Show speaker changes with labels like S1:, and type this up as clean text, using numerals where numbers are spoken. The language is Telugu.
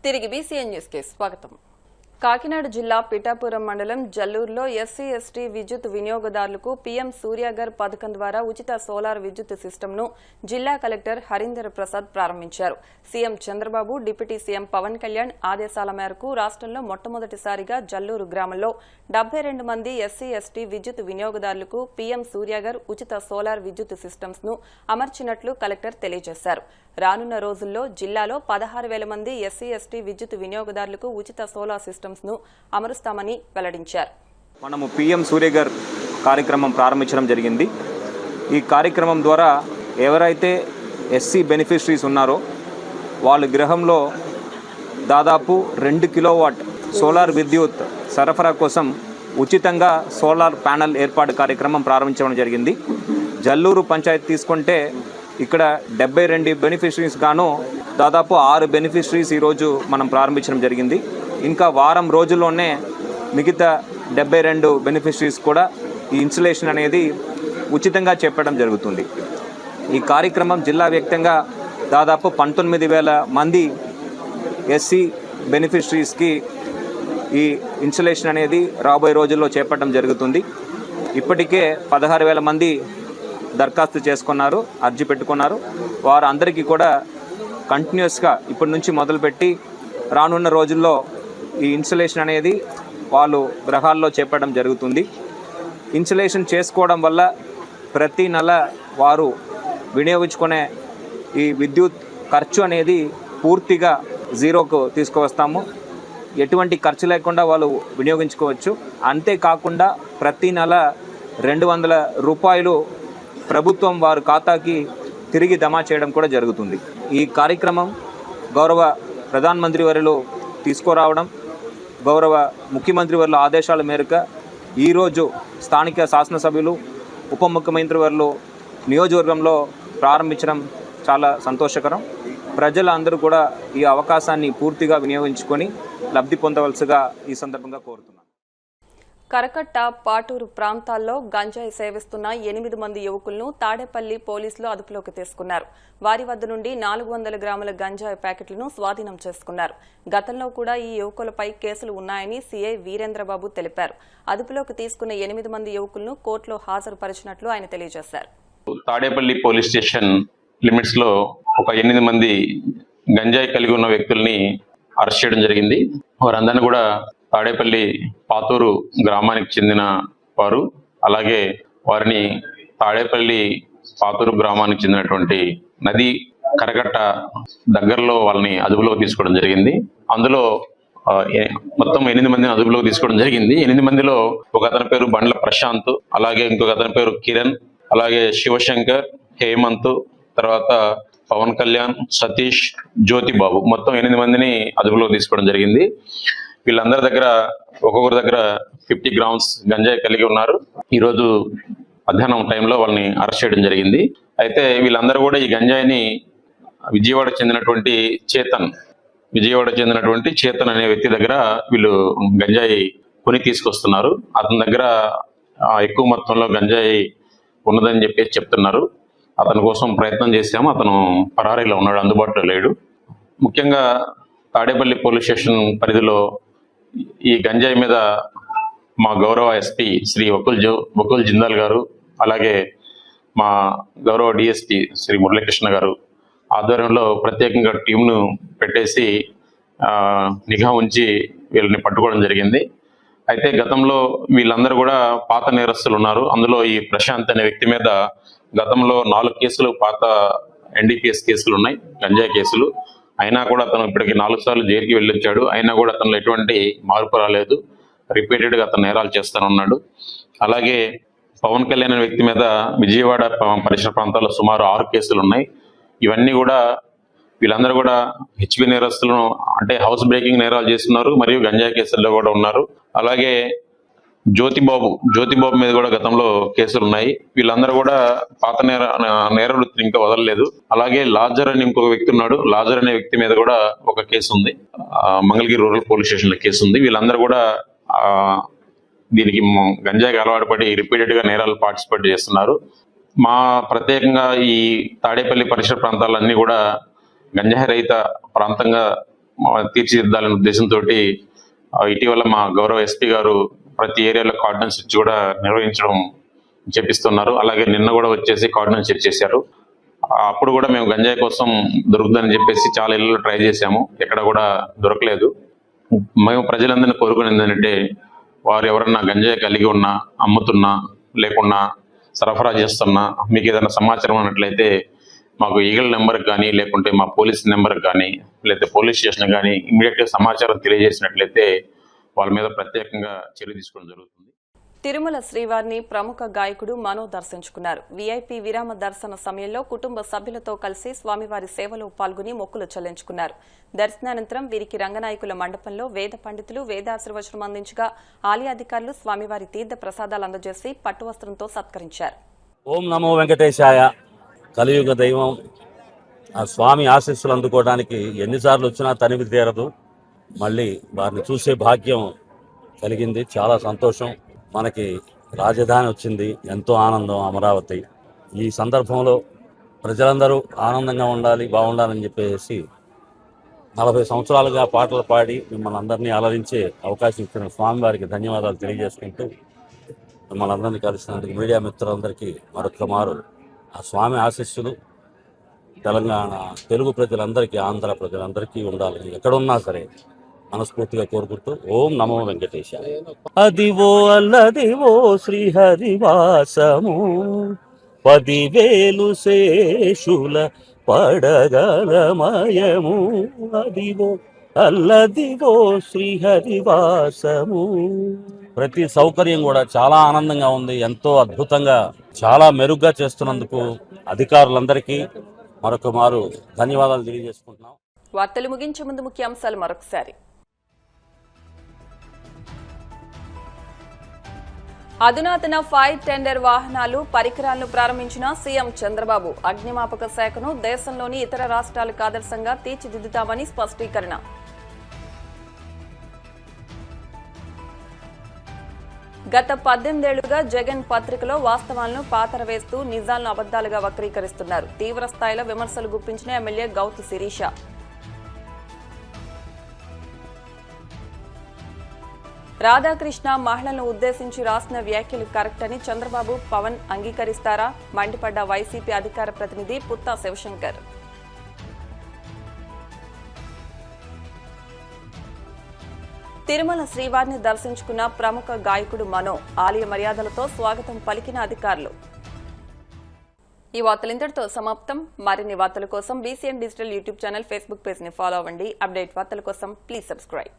S1: తిరిగి బీసీఎన్ న్యూస్ కి స్వాగతం. కాకినాడ జిల్లా పిఠాపురం మండలం జల్లూరులో ఎస్సీ ఎస్టీ విద్యుత్ వినియోగదారులకు పీఎం సూర్యఘర్ పథకం ద్వారా ఉచిత సోలార్ విద్యుత్ సిస్టమ్ను జిల్లా కలెక్టర్ హరీందర్ ప్రసాద్ ప్రారంభించారు. CM Chandrababu, deputy CM Pawan Kalyan ఆదేశాల మేరకు రాష్ట్రంలో మొట్టమొదటిసారిగా జల్లూరు గ్రామంలో 72 మంది ఎస్సీ ఎస్టీ విద్యుత్ వినియోగదారులకు పీఎం సూర్యఘర్ ఉచిత సోలార్ విద్యుత్ సిస్టమ్స్ ను అమర్చినట్లు కలెక్టర్ తెలియజేశారు. రానున్న రోజుల్లో జిల్లాలో 16,000 మంది ఎస్సీ ఎస్టీ విద్యుత్ వినియోగదారులకు ఉచిత సోలార్ సిస్టమ్స్ ను అమరుస్తామని వెల్లడించారు.
S2: మనము పీఎం సూర్యఘర్ కార్యక్రమం ప్రారంభించడం జరిగింది. ఈ కార్యక్రమం ద్వారా ఎవరైతే ఎస్సీ బెనిఫిషరీస్ ఉన్నారో వాళ్ళ గృహంలో దాదాపు 2 కిలోవాట్ సోలార్ విద్యుత్ సరఫరా కోసం ఉచితంగా సోలార్ ప్యానెల్ ఏర్పాటు కార్యక్రమం ప్రారంభించడం జరిగింది. జల్లూరు పంచాయతీ తీసుకుంటే ఇక్కడ 72 బెనిఫిషరీస్ గాను దాదాపు 6 బెనిఫిషరీస్ ఈరోజు మనం ప్రారంభించడం జరిగింది. ఇంకా వారం రోజుల్లోనే మిగతా 72 బెనిఫిషరీస్ కూడా ఈ ఇన్స్టలేషన్ అనేది ఉచితంగా చెప్పడం జరుగుతుంది. ఈ కార్యక్రమం జిల్లా వ్యాప్తంగా దాదాపు 19,000 మంది ఎస్సీ బెనిఫిషరీస్కి ఈ ఇన్స్టలేషన్ అనేది రాబోయే రోజుల్లో చేపట్టడం జరుగుతుంది. ఇప్పటికే 16,000 మంది దరఖాస్తు చేసుకున్నారు, అర్జీ పెట్టుకున్నారు. వారందరికీ కూడా కంటిన్యూస్గా ఇప్పటి నుంచి మొదలుపెట్టి రానున్న రోజుల్లో ఈ ఇన్స్టలేషన్ అనేది వాళ్ళు గృహాల్లో చేపట్టడం జరుగుతుంది. ఇన్స్టలేషన్ చేసుకోవడం వల్ల ప్రతి నెల వారు వినియోగించుకునే ఈ విద్యుత్ ఖర్చు అనేది పూర్తిగా జీరోకు తీసుకువస్తాము. ఎటువంటి ఖర్చు లేకుండా వాళ్ళు వినియోగించుకోవచ్చు. అంతేకాకుండా ప్రతి నెల 200 రూపాయలు ప్రభుత్వం వారి ఖాతాకి తిరిగి జమ చేయడం కూడా జరుగుతుంది. ఈ కార్యక్రమం గౌరవ ప్రధానమంత్రి వర్యులు తీసుకురావడం, గౌరవ ముఖ్యమంత్రి వర్యుల ఆదేశాల మేరకు ఈరోజు స్థానిక శాసనసభ్యులు, ఉప ముఖ్యమంత్రి వర్యులు నియోజకవర్గంలో ప్రారంభించడం చాలా సంతోషకరం. ప్రజలందరూ కూడా ఈ అవకాశాన్ని పూర్తిగా వినియోగించుకొని లబ్ధి పొందవలసిగా ఈ సందర్భంగా కోరుతున్నాను.
S1: కరకట్ట, పాటూరు ప్రాంతాల్లో గంజాయి సేవిస్తున్న 8 మంది యువకులను తాడేపల్లి పోలీసులు అదుపులోకి తీసుకున్నారు. వారి వద్ద నుండి 400 గ్రాముల గంజాయి ప్యాకెట్లను స్వాధీనం చేసుకున్నారు. గతంలో కూడా ఈ యువకులపై కేసులు ఉన్నాయని సీఐ వీరేంద్రబాబు తెలిపారు. అదుపులోకి తీసుకున్న 8 మంది యువకులను కోర్టులో హాజరుపరిచినట్లు ఆయన తెలియజేశారు.
S3: తాడేపల్లి పోలీస్ స్టేషన్ లిమిట్స్ లో ఒక 8 మంది గంజాయి కలిగి ఉన్న వ్యక్తుల్ని అరెస్ట్ చేయడం జరిగింది. వారందరినీ కూడా తాడేపల్లి పాతూరు గ్రామానికి చెందిన వారు. అలాగే వారిని తాడేపల్లి పాతూరు గ్రామానికి చెందినటువంటి నది కరకట్ట దగ్గరలో వాళ్ళని అదుపులోకి తీసుకోవడం జరిగింది. అందులో మొత్తం 8 మందిని అదుపులోకి తీసుకోవడం జరిగింది. 8 మందిలో ఒక అతని పేరు బండ్ల ప్రశాంత్, అలాగే ఇంకొక అతని పేరు కిరణ్, అలాగే శివశంకర్, హేమంత్, తర్వాత పవన్ కళ్యాణ్, సతీష్, జ్యోతిబాబు, మొత్తం 8 మందిని అదుపులోకి తీసుకోవడం జరిగింది. వీళ్ళందరి దగ్గర ఒక్కొక్కరి దగ్గర 50 గ్రామ్స్ గంజాయి కలిగి ఉన్నారు. ఈరోజు మధ్యాహ్నం టైంలో వాళ్ళని అరెస్ట్ చేయడం జరిగింది. అయితే వీళ్ళందరూ కూడా ఈ గంజాయిని విజయవాడకు చెందినటువంటి చేతన్ అనే వ్యక్తి దగ్గర వీళ్ళు గంజాయి కొని తీసుకొస్తున్నారు. అతని దగ్గర ఎక్కువ మొత్తంలో గంజాయి ఉన్నదని చెప్పేసి చెప్తున్నారు. అతని కోసం ప్రయత్నం చేశాము. అతను పరారీలో ఉన్నాడు, అందుబాటులో లేడు. ముఖ్యంగా తాడేపల్లి పోలీస్ స్టేషన్ పరిధిలో ఈ గంజాయి మీద మా గౌరవ ఎస్పీ శ్రీ వకుల్ జిందాల్ గారు, అలాగే మా గౌరవ డిఎస్పీ శ్రీ మురళీకృష్ణ గారు ఆధ్వర్యంలో ప్రత్యేకంగా టీంను పెట్టేసి నిఘా ఉంచి వీళ్ళని పట్టుకోవడం జరిగింది. అయితే గతంలో వీళ్ళందరూ కూడా పాత నేరస్తులు ఉన్నారు. అందులో ఈ ప్రశాంత్ అనే వ్యక్తి మీద గతంలో 4 కేసులు, పాత ఎన్డీపీఎస్ కేసులు ఉన్నాయి, గంజాయి కేసులు. అయినా కూడా అతను ఇప్పటికి 4 సార్లు జైలుకి వెళ్ళొచ్చాడు. అయినా కూడా అతను ఎటువంటి మార్పు రాలేదు. రిపీటెడ్గా అతను నేరాలు చేస్తానున్నాడు. అలాగే పవన్ కళ్యాణ్ అనే వ్యక్తి మీద విజయవాడ పరిసర ప్రాంతాల్లో సుమారు 6 కేసులు ఉన్నాయి. ఇవన్నీ కూడా వీళ్ళందరూ కూడా హెచ్బి నేరస్తులను, అంటే హౌస్ బ్రేకింగ్ నేరాలు చేస్తున్నారు మరియు గంజాయి కేసుల్లో కూడా ఉన్నారు. అలాగే జ్యోతిబాబు మీద కూడా గతంలో కేసులు ఉన్నాయి. వీళ్ళందరూ కూడా పాత నేర వృత్తిని ఇంకా వదలలేదు. అలాగే లాజర్ అని ఇంకొక వ్యక్తి ఉన్నాడు. లాజర్ అనే వ్యక్తి మీద కూడా ఒక కేసు ఉంది, మంగళగిరి రూరల్ పోలీస్ స్టేషన్ లో కేసు ఉంది. వీళ్ళందరూ కూడా దీనికి గంజాయికి అలవాటు పడి రిపీటెడ్ గా నేరాలు పార్టిసిపేట్ చేస్తున్నారు. మా ప్రత్యేకంగా ఈ తాడేపల్లి పరిసర ప్రాంతాలన్నీ కూడా గంజాయి రహిత ప్రాంతంగా తీర్చిదిద్దాలనే ఉద్దేశంతో ఇటీవల మా గౌరవ ఎస్పీ గారు ప్రతి ఏరియాలో కార్డన్స్ ఇచ్చి కూడా నిర్వహించడం చేపిస్తున్నారు. అలాగే నిన్న కూడా వచ్చేసి కార్డన్స్ ఇచ్చేసారు. అప్పుడు కూడా మేము గంజాయి కోసం దొరుకుతుందని చెప్పేసి చాలా ఇళ్ళు ట్రై చేశాము, ఎక్కడ కూడా దొరకలేదు. మేము ప్రజలందరినీ కోరుకునేది ఏంటంటే వారు ఎవరన్నా గంజాయి కలిగి ఉన్నా, అమ్ముతున్నా, లేకున్నా సరఫరా చేస్తున్నా మీకు ఏదైనా సమాచారం ఉన్నట్లయితే మాకు ఈగల్ నెంబర్కి కానీ లేకుంటే మా పోలీస్ నెంబర్కి కానీ లేకపోతే పోలీస్ స్టేషన్ కానీ ఇమీడియట్గా సమాచారం తెలియజేసినట్లయితే వాళ్ళ మీద ప్రత్యేకంగా చర్య తీసుకోవడం జరుగుతుంది.
S1: తిరుమల శ్రీవారిని ప్రముఖ గాయకుడు మనో దర్శించుకున్నారు. వీఐపీ విరామ దర్శన సమయంలో కుటుంబ సభ్యులతో కలిసి స్వామివారి సేవలో పాల్గొని మొక్కులు చెల్లించుకున్నారు. దర్శనానంతరం వీరికి రంగనాయకుల మండపంలో వేద పండితులు వేదాశీర్వచనం అందించగా ఆలయ అధికారులు స్వామివారి తీర్థ ప్రసాదాలు అందజేసి పట్టువస్త్రంతో సత్కరించారు.
S4: ఓం నమో వెంకటేశాయ. కలియుగ దైవం ఆ స్వామి ఆశీస్సులు అందుకోవడానికి ఎన్నిసార్లు వచ్చినా తనివి తీరదు. మళ్ళీ వారిని చూసే భాగ్యం కలిగింది, చాలా సంతోషం. మనకి రాజధాని వచ్చింది, ఎంతో ఆనందం అమరావతి. ఈ సందర్భంలో ప్రజలందరూ ఆనందంగా ఉండాలి, బాగుండాలని చెప్పేసి 40 సంవత్సరాలుగా పాటలు పాడి మిమ్మల్ని అందరినీ అలరించే అవకాశం ఇచ్చిన స్వామివారికి ధన్యవాదాలు తెలియజేసుకుంటూ మిమ్మల్ని అందరినీ కలిసినందుకు మీడియా మిత్రులందరికీ మరొక మారు ఆ స్వామి ఆశీస్సులు తెలంగాణ తెలుగు ప్రజలందరికీ, ఆంధ్ర ప్రజలందరికీ ఉండాలని ఎక్కడున్నా సరే మనస్ఫూర్తిగా కోరుకుంటూ ఓం నమో వెంకటేశాయ. అదివో అల్లదివో శ్రీహరివాసము 10,000 శేషుల పడగలమయము. అదివో అల్లదివో శ్రీహరివాసము. ప్రతి సౌకర్యం కూడా చాలా ఆనందంగా ఉంది, ఎంతో అద్భుతంగా చాలా మెరుగ్గా చేస్తున్నందుకు అధికారులందరికీ మరొక మారు ధన్యవాదాలు తెలియజేసుకుంటున్నాం.
S1: వార్తలు ముగించే ముందు ముఖ్యాంశాలు మరొకసారి. అధునాతన ఫైర్ టెండర్ వాహనాలు, పరికరాలను ప్రారంభించిన సీఎం చంద్రబాబు. అగ్నిమాపక శాఖను దేశంలోని ఇతర రాష్ట్రాలకు ఆదర్శంగా తీర్చిదిద్దుతామని స్పష్టీకరణ. గత 18 ఏళ్లుగా జగన్ పత్రికలో వాస్తవాలను పాతరవేస్తూ నిజాలను అబద్దాలుగా వక్రీకరిస్తున్నారు. తీవ్ర స్థాయిలో విమర్శలు గుప్పించిన ఎమ్మెల్యే గౌతు శిరీష. రాధాకృష్ణ మహిళలను ఉద్దేశించి రాసిన వ్యాఖ్యలు కరెక్ట్ అని చంద్రబాబు, పవన్ అంగీకరిస్తారా? మండిపడ్డ వైసీపీ అధికార ప్రతినిధి పుత్తా శివశంకర్. తిరుమల శ్రీవారిని దర్శించుకున్న ప్రముఖ గాయకుడు మనో. ఆలయ మర్యాదలతో స్వాగతం పలికిన అధికారులు. ఈ వార్తలు ఇంతటితో సమాప్తం. మరిన్ని వార్తల కోసం BCN digital YouTube channel, Facebook page ని ఫాలో అవ్వండి. అప్డేట్ వార్తల కోసం ప్లీజ్ సబ్స్క్రైబ్.